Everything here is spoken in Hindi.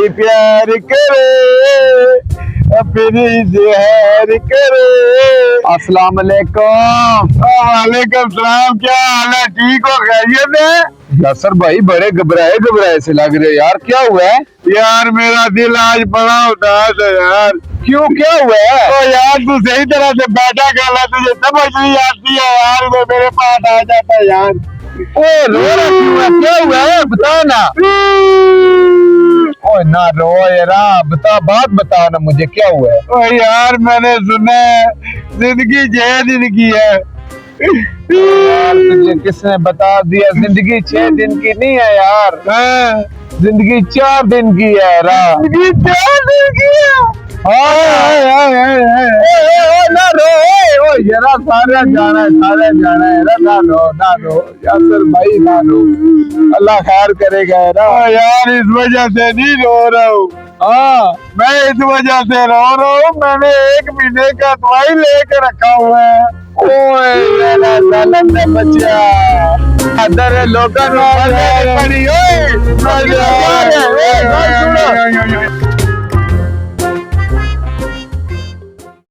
भाई प्यार करे अपनी जहर करे। अस्सलाम वालेकुम। वालेकुम सलाम, क्या हाल है? ठीक हो? खैरियत है? यासर भाई बड़े घबराए घबराए से लग रहे यार, क्या हुआ है? यार मेरा दिल आज बड़ा उदास है यार। क्यों, क्या हुआ है? तो यार तू सही तरह से बैठा कर ले, तुझे समझ नहीं आती है यार, तो मेरे पास आ जाता है यार। ओ रो रहा क्यों है, क्या हुआ है बता ना। ओए ना रो यारा, बता, बात बता ना मुझे, क्या हुआ है? ओ यार मैंने सुना है जिंदगी 6 दिन की है। यार तुझे किसने बता दिया जिंदगी 6 दिन की नहीं है यार, हाँ, जिंदगी 4 दिन की है रा। जिंदगी 4 दिन की है। ना रो ओ यारा, सारे जाना है, सारे जाना है ना रो ना रो यासर भाई, ना रो, अल्लाह खैर करेगा ना। यार इस वजह से नहीं रो रहा हूँ, हाँ मैं इस वजह से रो रहा हूँ, मैंने 1 महीने का दवाई लेकर रखा हुआ है। ओए मेरा सनम ने बच्चा, अदर लोगन पड़ी ओए